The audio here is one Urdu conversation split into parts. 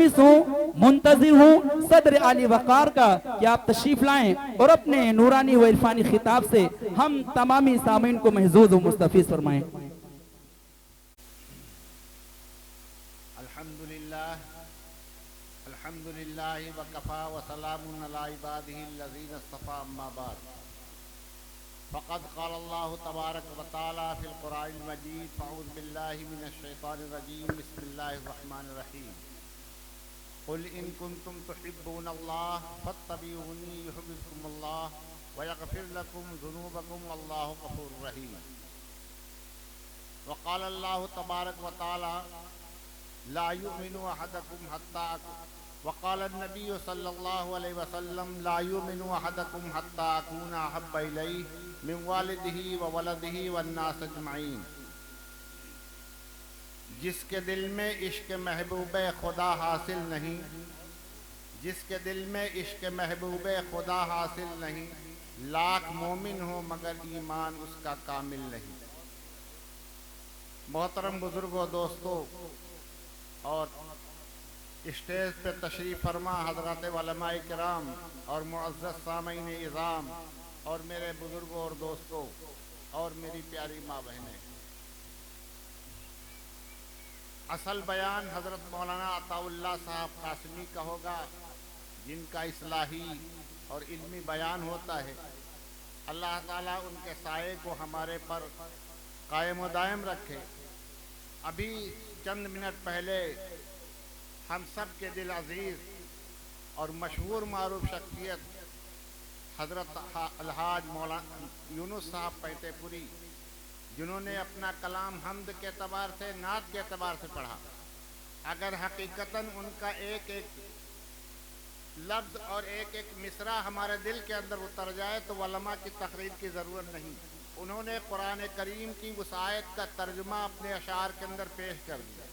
ملتمس ہوں، منتظر ہوں صدر علی وقار کا کہ آپ تشریف لائیں اور اپنے نورانی و عرفانی خطاب سے ہم تمامی سامعین کو محظوظ و مستفیض فرمائیں۔ الحمدللہ وکفا وسلام علی عبادہ الذین اصطفی اما بعد فقد قال اللہ تبارک و تعالی فی القرآن المجید فاعوذ باللہ من الشیطان الرجیم بسم اللہ الرحمن الرحیم قل ان کنتم تحبون اللہ فاتبعونی یحببکم اللہ ویغفر لکم ذنوبکم واللہ غفور رحیم وقال اللہ تبارک و تعالی لا يؤمن احدكم حتى وقال النبي صلى الله عليه وسلم لا يؤمن احدكم حتى اكون احب اليه من والده وولده والناس اجمعين۔ جس کے دل میں عشق محبوب خدا حاصل نہیں، جس کے دل میں عشق محبوب خدا حاصل نہیں، لاکھ مومن ہو مگر ایمان اس کا کامل نہیں۔ محترم بزرگوں، دوستو اور اسٹیج پہ تشریف فرما حضرات علماء کرام اور معزز سامعین اعظام اور میرے بزرگوں اور دوستوں اور میری پیاری ماں بہنیں، اصل بیان حضرت مولانا عطا اللہ صاحب قاسمی کا ہوگا، جن کا اصلاحی اور علمی بیان ہوتا ہے۔ اللہ تعالیٰ ان کے سائے کو ہمارے پر قائم و دائم رکھے۔ ابھی چند منٹ پہلے ہم سب کے دل عزیز اور مشہور معروف شخصیت حضرت الحاج مولانا یونس صاحب پیتے پوری، جنہوں نے اپنا کلام حمد کے اعتبار سے، نعت کے اعتبار سے پڑھا، اگر حقیقتاً ان کا ایک ایک لفظ اور ایک ایک مصرع ہمارے دل کے اندر اتر جائے تو علماء کی تقریر کی ضرورت نہیں۔ انہوں نے قرآن کریم کی اس آیت کا ترجمہ اپنے اشعار کے اندر پیش کر دیا۔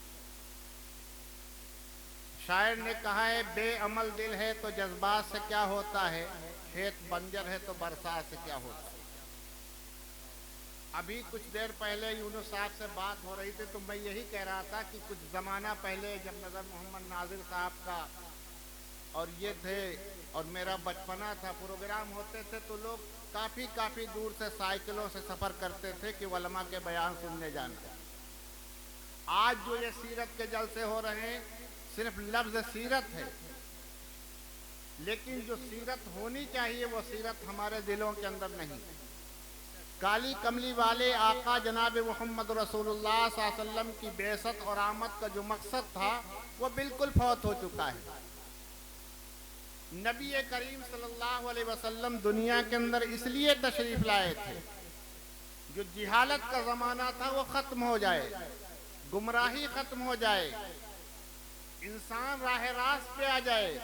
شاعر نے کہا ہے بے عمل دل ہے تو جذبات سے کیا ہوتا ہے، کھیت بنجر ہے تو برسات سے کیا ہوتا ہے۔ ابھی کچھ دیر پہلے یونس صاحب سے بات ہو رہی تھی تو میں یہی کہہ رہا تھا کہ کچھ زمانہ پہلے جب نظر محمد ناظر صاحب کا اور یہ تھے اور میرا بچپنا تھا، پروگرام ہوتے تھے تو لوگ کافی دور سے سائیکلوں سے سفر کرتے تھے کہ علماء کے بیان سننے جانا۔ آج جو یہ سیرت کے جلسے ہو رہے ہیں صرف لفظ سیرت ہے، لیکن جو سیرت ہونی چاہیے وہ سیرت ہمارے دلوں کے اندر نہیں۔ کالی کملی والے آقا جناب محمد رسول اللہ صلی اللہ علیہ وسلم کی بعثت اور آمد کا جو مقصد تھا وہ بالکل فوت ہو چکا ہے۔ نبی کریم صلی اللہ علیہ وسلم دنیا کے اندر اس لیے تشریف لائے تھے جو جہالت کا زمانہ تھا وہ ختم ہو جائے، گمراہی ختم ہو جائے، انسان راہ راست پہ آ جائے،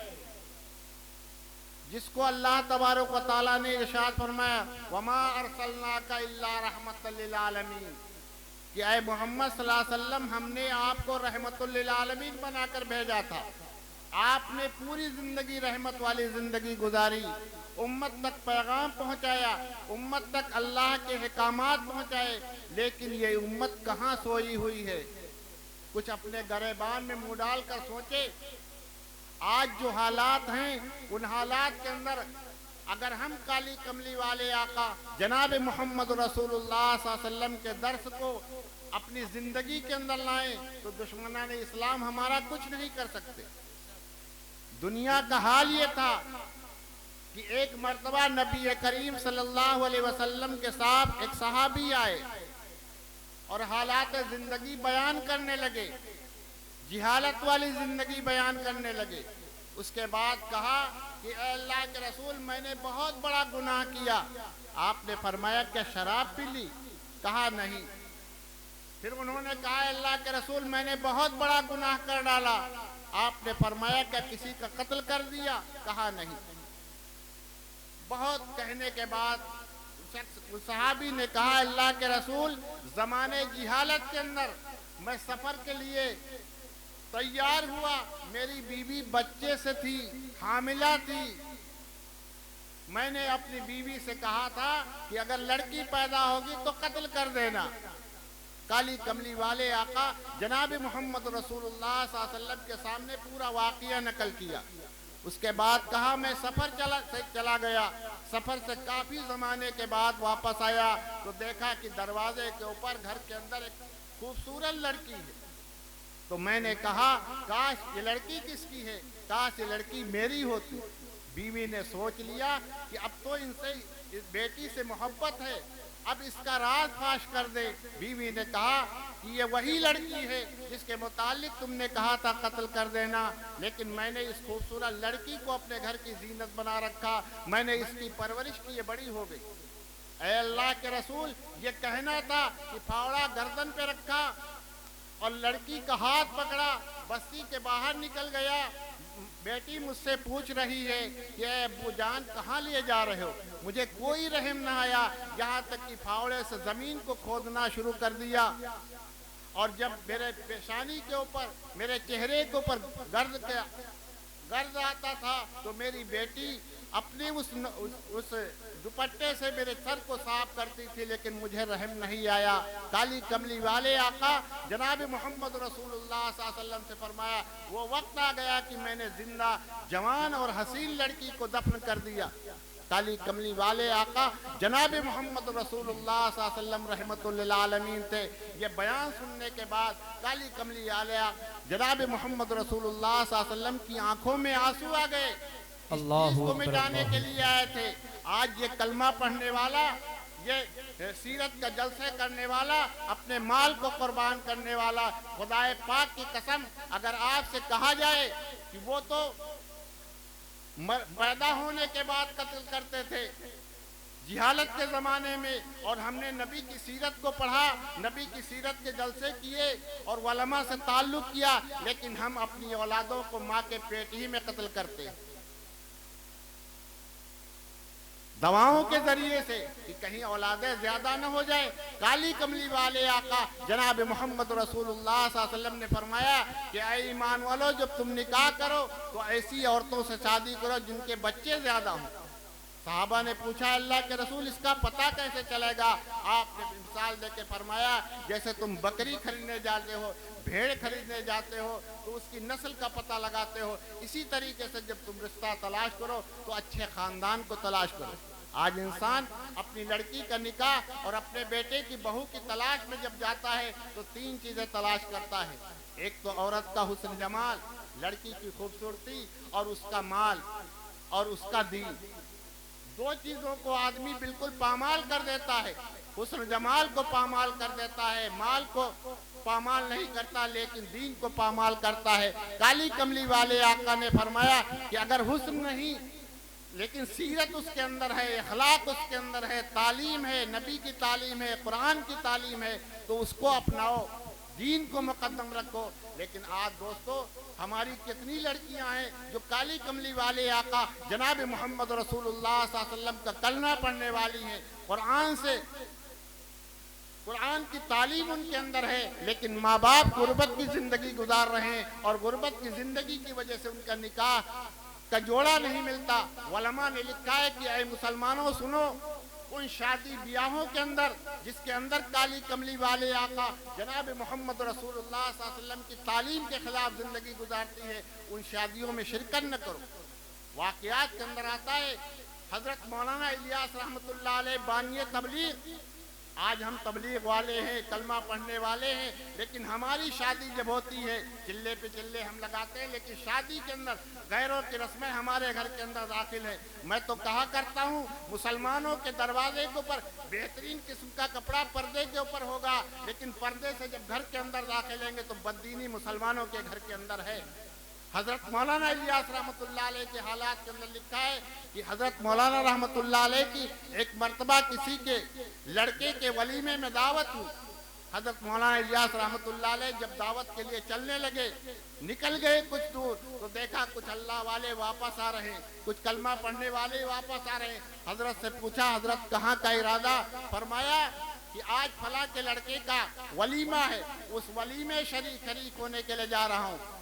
جس کو اللہ تبارک و تعالیٰ نے ارشاد فرمایا وَمَا أَرْسَلْنَاكَ إِلَّا رَحْمَةً لِلْعَالَمِينَ کہ اے محمد صلی اللہ علیہ وسلم ہم نے آپ کو رحمت للعالمین بنا کر بھیجا تھا۔ آپ نے پوری زندگی رحمت والی زندگی گزاری، امت تک پیغام پہنچایا، امت تک اللہ کے احکامات پہنچائے، لیکن یہ امت کہاں سوئی ہوئی ہے؟ کچھ اپنے گریبان میں منہ ڈال کر سوچے، آج جو حالات ہیں ان حالات کے اندر اگر ہم کالی کملی والے آقا جناب محمد رسول اللہ صلی اللہ علیہ وسلم کے درس کو اپنی زندگی کے اندر لائیں تو دشمنان اسلام ہمارا کچھ نہیں کر سکتے۔ دنیا کا حال یہ تھا کہ ایک مرتبہ نبی کریم صلی اللہ علیہ وسلم کے ساتھ ایک صحابی آئے اور حالات زندگی بیان کرنے لگے، جہالت والی زندگی بیان کرنے لگے۔ اس کے بعد کہا کہ اے اللہ کے رسول میں نے بہت بڑا گناہ کیا۔ آپ نے فرمایا کہ شراب پی لی؟ کہا نہیں۔ پھر انہوں نے کہا اے اللہ کے رسول میں نے بہت بڑا گناہ کر ڈالا۔ آپ نے فرمایا کہ کسی کا قتل کر دیا؟ کہا نہیں۔ بہت کہنے کے بعد صحابی نے کہا اللہ کے رسول زمانے جہالت کے اندر میں سفر کے لیے تیار ہوا، میری بیوی بچے سے تھی، حاملہ تھی، میں نے اپنی بیوی سے کہا تھا کہ اگر لڑکی پیدا ہوگی تو قتل کر دینا۔ کالی کملی والے آقا جناب محمد رسول اللہ صلی اللہ علیہ وسلم کے سامنے پورا واقعہ نقل کیا۔ اس کے بعد کہا میں سفر چلا گیا، سفر سے کافی زمانے کے بعد واپس آیا تو دیکھا کہ دروازے کے اوپر گھر کے اندر ایک خوبصورت لڑکی ہے۔ تو میں نے کہا کاش یہ لڑکی کس کی ہے، کاش یہ لڑکی میری ہوتی۔ بیوی نے سوچ لیا کہ اب تو اس بیٹی سے محبت ہے، اب اس کا راز فاش کر دے۔ بیوی نے کہا کہ یہ وہی لڑکی ہے جس کے متعلق تم نے کہا تھا قتل کر دینا، لیکن میں نے اس خوبصورت لڑکی کو اپنے گھر کی زینت بنا رکھا، میں نے اس کی پرورش کی، یہ بڑی ہو گئی۔ اے اللہ کے رسول، یہ کہنا تھا کہ پھاوڑا گردن پہ رکھا اور لڑکی کا ہاتھ پکڑا، بستی کے باہر نکل گیا۔ بیٹی مجھ سے پوچھ رہی ہے کہ اے ابو جان کہاں لے جا رہے ہو؟ مجھے کوئی رحم نہ آیا، یہاں تک کہ پھاوڑے سے زمین کو کھودنا شروع کر دیا، اور جب میرے پیشانی کے اوپر، میرے چہرے کے اوپر گرد آتا تھا تو میری بیٹی اپنے اس دوپٹے سے میرے سر کو صاف کرتی تھی، لیکن مجھے رحم نہیں آیا۔ کالی کملی والے آقا جناب محمد رسول اللہ صلی اللہ علیہ وسلم سے فرمایا وہ وقت آ گیا کہ میں نے زندہ جوان اور حسین لڑکی کو دفن کر دیا۔ کالی کملی والے آقا جناب محمد رسول اللہ صلی اللہ علیہ وسلم رحمت للعالمین تھے۔ یہ بیان سننے کے بعد کالی کملی والے آقا جناب محمد رسول اللہ صلی اللہ علیہ وسلم کی آنکھوں میں آنسو آ گئے، اس چیز کو مٹانے کے لیے آئے تھے۔ آج یہ کلمہ پڑھنے والا، یہ سیرت کا جلسے کرنے والا، اپنے مال کو قربان کرنے والا، خدائے پاک کی قسم اگر آپ سے کہا جائے کہ وہ تو پیدا ہونے کے بعد قتل کرتے تھے جہالت کے زمانے میں، اور ہم نے نبی کی سیرت کو پڑھا، نبی کی سیرت کے جلسے کیے اور علماء سے تعلق کیا، لیکن ہم اپنی اولادوں کو ماں کے پیٹ ہی میں قتل کرتے ہیں دواؤں کے ذریعے سے کہ کہیں اولادیں زیادہ نہ ہو جائے۔ کالی کملی والے آقا جناب محمد رسول اللہ صلی اللہ علیہ وسلم نے فرمایا کہ اے ایمان والو جب تم نکاح کرو تو ایسی عورتوں سے شادی کرو جن کے بچے زیادہ ہوں۔ صحابہ نے پوچھا اللہ کے رسول اس کا پتہ کیسے چلے گا؟ آپ نے مثال دے کے فرمایا جیسے تم بکری خریدنے جاتے ہو، بھیڑ خریدنے جاتے ہو تو اس کی نسل کا پتہ لگاتے ہو، اسی طریقے سے جب تم رشتہ تلاش کرو تو اچھے خاندان کو تلاش کرو۔ آج انسان اپنی لڑکی کا نکاح اور اپنے بیٹے کی بہو کی تلاش میں جب جاتا ہے تو تین چیزیں تلاش کرتا ہے، ایک تو عورت کا حسن جمال، لڑکی کی خوبصورتی، اور اس کا مال اور اس کا دین۔ دو چیزوں کو آدمی بالکل پامال کر دیتا ہے، حسن جمال کو پامال کر دیتا ہے، مال کو پامال نہیں کرتا لیکن دین کو پامال کرتا ہے۔ کالی کملی والے آقا نے فرمایا کہ اگر حسن نہیں لیکن سیرت اس کے اندر ہے، اخلاق اس کے اندر ہے، تعلیم ہے، نبی کی تعلیم ہے، قرآن کی تعلیم ہے تو اس کو اپناؤ، دین کو مقدم رکھو۔ لیکن آج دوستو ہماری کتنی لڑکیاں ہیں جو کالی کملی والے آقا جناب محمد رسول اللہ صلی اللہ علیہ وسلم کا کلمہ پڑھنے والی ہیں، قرآن کی تعلیم ان کے اندر ہے، لیکن ماں باپ غربت کی زندگی گزار رہے ہیں اور غربت کی زندگی کی وجہ سے ان کا نکاح کا جوڑا نہیں ملتا۔ علماء نے لکھا ہے کہ اے مسلمانوں سنو، ان شادی بیاہوں کے اندر جس کے اندر کالی کملی والے آقا جناب محمد رسول اللہ صلی اللہ علیہ وسلم کی تعلیم کے خلاف زندگی گزارتی ہے، ان شادیوں میں شرکت نہ کرو۔ واقعات کے اندر آتا ہے حضرت مولانا الیاس رحمت اللہ علیہ بانی تبلیغ، آج ہم تبلیغ والے ہیں، کلمہ پڑھنے والے ہیں، لیکن ہماری شادی جب ہوتی ہے چلے پہ چلے ہم لگاتے ہیں، لیکن شادی کے اندر غیروں کی رسمیں ہمارے گھر کے اندر داخل ہیں۔ میں تو کہا کرتا ہوں مسلمانوں کے دروازے کے اوپر بہترین قسم کا کپڑا پردے کے اوپر ہوگا، لیکن پردے سے جب گھر کے اندر داخل ہوں گے تو بددینی مسلمانوں کے گھر کے اندر ہے۔ حضرت مولانا الیاس رحمت اللہ علیہ کے حالات کے اندر لکھا ہے کہ حضرت مولانا رحمت اللہ علیہ کی ایک مرتبہ کسی کے لڑکے کے ولیمے میں دعوت ہوئی۔ حضرت مولانا الیاس رحمت اللہ علیہ جب دعوت کے لیے چلنے لگے، نکل گئے کچھ دور تو دیکھا کچھ اللہ والے واپس آ رہے ہیں، کچھ کلمہ پڑھنے والے واپس آ رہے ہیں۔ حضرت سے پوچھا حضرت کہاں کا ارادہ؟ فرمایا کہ آج فلاں کے لڑکے کا ولیمہ ہے، اس ولیمے شریک ہونے کے لیے جا رہا ہوں۔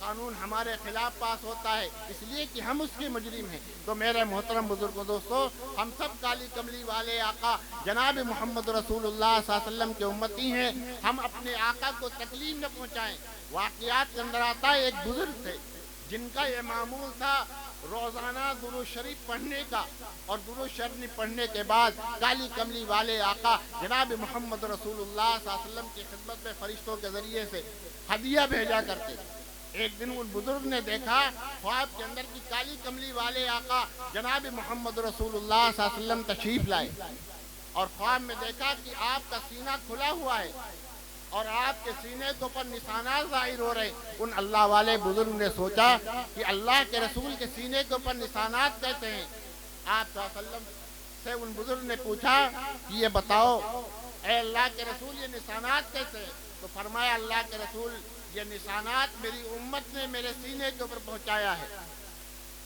قانون ہمارے خلاف پاس ہوتا ہے اس لیے کہ ہم اس کے مجرم ہیں۔ تو میرے محترم بزرگوں دوستو، ہم سب کالی کملی والے آقا جناب محمد رسول اللہ صلی اللہ علیہ وسلم کے امتی ہیں، ہم اپنے آقا کو تکلیف نہ پہنچائیں۔ واقعات کے اندر آتا ہے، ایک بزرگ تھے جن کا یہ معمول تھا روزانہ درود شریف پڑھنے کا، اور درود شریف پڑھنے کے بعد کالی کملی والے آقا جناب محمد رسول اللہ صلی اللہ علیہ وسلم کی خدمت میں فرشتوں کے ذریعے سے ہدیہ بھیجا کرتے۔ ایک دن ان بزرگ نے دیکھا خواب کے اندر کی کالی کملی والے آقا جناب محمد رسول اللہ صلی اللہ علیہ وسلم تشریف لائے، اور خواب میں دیکھا کہ آپ کا سینہ کھلا ہوا ہے اور آپ کے سینے کے اوپر نشانات ظاہر ہو رہے۔ ان اللہ والے بزرگ نے سوچا کہ اللہ کے رسول کے سینے کے اوپر نشانات کہتے ہیں۔ آپ صلی اللہ علیہ وسلم سے ان بزرگ نے پوچھا کہ یہ بتاؤ اے اللہ کے رسول یہ نشانات کیسے ہیں؟ تو فرمایا اللہ کے رسول یہ نشانات میری امت نے میرے سینے کے اوپر پہنچایا ہے۔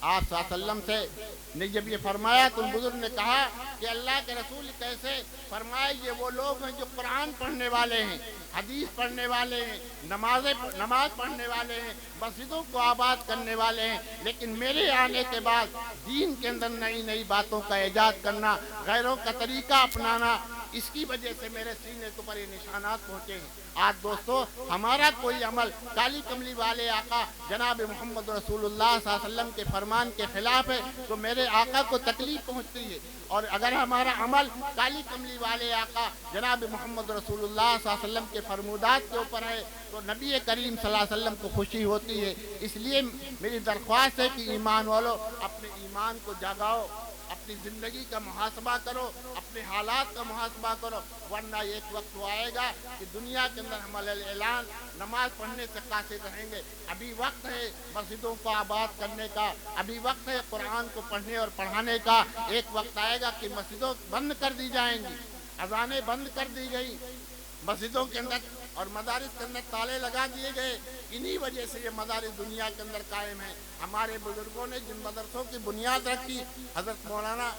آپ صلی اللہ علیہ وسلم سے نے جب یہ فرمایا تو ان بزرگ نے کہا کہ اللہ کے رسول کیسے؟ فرمایا یہ وہ لوگ ہیں جو قرآن پڑھنے والے ہیں، حدیث پڑھنے والے ہیں، نماز پڑھنے والے ہیں، مسجدوں کو آباد کرنے والے ہیں، لیکن میرے آنے کے بعد دین کے اندر نئی نئی باتوں کا ایجاد کرنا، غیروں کا طریقہ اپنانا، اس کی وجہ سے میرے سینے کے اوپر یہ نشانات پہنچے ہیں۔ آج دوستو ہمارا کوئی عمل کالی کملی والے آقا جناب محمد رسول اللہ صلی اللہ علیہ وسلم کے فرمان کے خلاف ہے تو میرے آقا کو تکلیف پہنچتی ہے، اور اگر ہمارا عمل کالی کملی والے آقا جناب محمد رسول اللہ صلی اللہ علیہ وسلم کے فرمودات کے اوپر ہے تو نبی کریم صلی اللہ علیہ وسلم کو خوشی ہوتی ہے۔ اس لیے میری درخواست ہے کہ ایمان والو اپنے ایمان کو جاگاؤ، اپنی زندگی کا محاسبہ کرو، اپنے حالات کا محاسبہ کرو، ورنہ ایک وقت وہ آئے گا کہ دنیا کے اندر ہم اعلان نماز پڑھنے سے قاصر رہیں گے۔ ابھی وقت ہے مسجدوں کو آباد کرنے کا، ابھی وقت ہے قرآن کو پڑھنے اور پڑھانے کا۔ ایک وقت آئے گا کہ مسجدوں بند کر دی جائیں گی، اذانیں بند کر دی گئی، مسجدوں کے اندر اور مدارس کے اندر تالے لگا دیے گئے۔ انہی وجہ سے یہ مدارس دنیا کے اندر قائم ہیں۔ ہمارے بزرگوں نے جن مدرسوں کی بنیاد رکھی، حضرت مولانا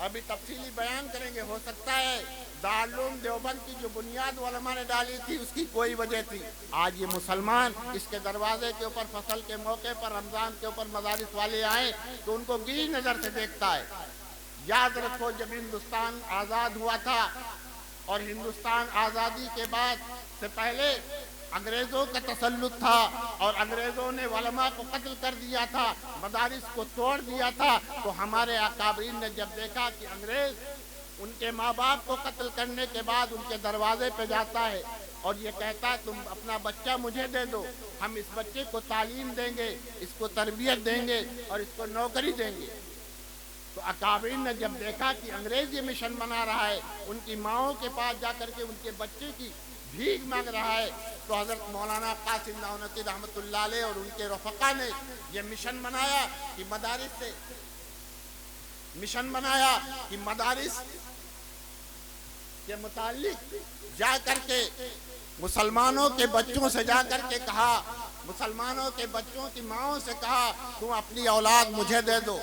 ابھی تفصیلی بیان کریں گے، ہو سکتا ہے دارالعلوم دیوبند کی جو بنیاد علماء نے ڈالی تھی اس کی کوئی وجہ تھی۔ آج یہ مسلمان اس کے دروازے کے اوپر فصل کے موقع پر رمضان کے اوپر مدارس والے آئیں تو ان کو گیج نظر سے دیکھتا ہے۔ یاد رکھو جب ہندوستان آزاد ہوا تھا اور ہندوستان آزادی کے بعد سے پہلے انگریزوں کا تسلط تھا اور انگریزوں نے علماء کو قتل کر دیا تھا، مدارس کو توڑ دیا تھا، تو ہمارے اکابرین نے جب دیکھا کہ انگریز ان کے ماں باپ کو قتل کرنے کے بعد ان کے دروازے پہ جاتا ہے اور یہ کہتا ہے تم اپنا بچہ مجھے دے دو، ہم اس بچے کو تعلیم دیں گے، اس کو تربیت دیں گے اور اس کو نوکری دیں گے۔ تو اکابرین نے جب دیکھا کہ انگریز یہ مشن بنا رہا ہے، ان کی ماؤں کے پاس جا کر کے ان کے بچے کی بھیک مانگ رہا ہے، تو حضرت مولانا قاسم نانوتوی رحمۃ اللہ علیہ اور ان کے رفقا نے یہ مشن بنایا کہ مدارس کے متعلق جا کر کے مسلمانوں کے بچوں سے جا کر کے کہا، مسلمانوں کے بچوں کی ماؤں سے کہا تم اپنی اولاد مجھے دے دو،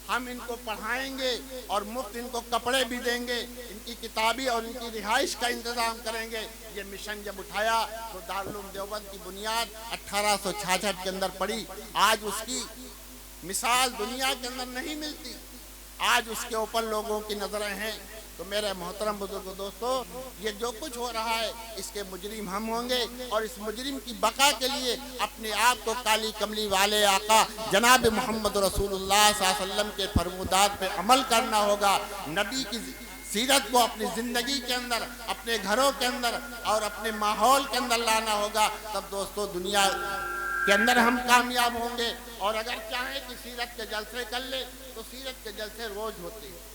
ہم ان کو پڑھائیں گے اور مفت ان کو کپڑے بھی دیں گے، ان کی کتابی اور ان کی رہائش کا انتظام کریں گے۔ یہ مشن جب اٹھایا تو دارالعلوم دیوبند کی بنیاد 1866 کے اندر پڑی۔ آج اس کی مثال دنیا کے اندر نہیں ملتی، آج اس کے اوپر لوگوں کی نظریں ہیں۔ تو میرے محترم بزرگ دوستو، یہ جو کچھ ہو رہا ہے اس کے مجرم ہم ہوں گے، اور اس مجرم کی بقا کے لیے اپنے آپ کو کالی کملی والے آقا جناب محمد رسول اللہ صلی اللہ علیہ وسلم کے فرمودات پہ عمل کرنا ہوگا، نبی کی سیرت کو اپنی زندگی کے اندر، اپنے گھروں کے اندر اور اپنے ماحول کے اندر لانا ہوگا، تب دوستو دنیا کے اندر ہم کامیاب ہوں گے۔ اور اگر چاہیں کہ سیرت کے جلسے کر لیں تو سیرت کے جلسے روز ہوتے ہیں۔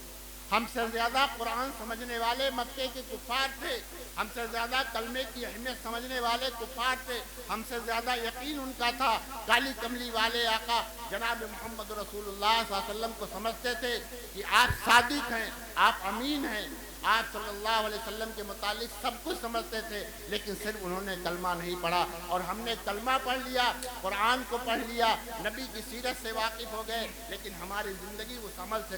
ہم سے زیادہ قرآن سمجھنے والے مکے کے کفار تھے، ہم سے زیادہ کلمے کی اہمیت سمجھنے والے کفار تھے، ہم سے زیادہ یقین ان کا تھا۔ کالی کملی والے آقا جناب محمد رسول اللہ صلی اللہ علیہ وسلم کو سمجھتے تھے کہ آپ صادق ہیں، آپ امین ہیں، آپ صلی اللہ علیہ وسلم کے متعلق سب کچھ سمجھتے تھے، لیکن صرف انہوں نے کلمہ نہیں پڑھا، اور ہم نے کلمہ پڑھ لیا، قرآن کو پڑھ لیا، نبی کی سیرت سے واقف ہو گئے، لیکن ہماری زندگی اس عمل سے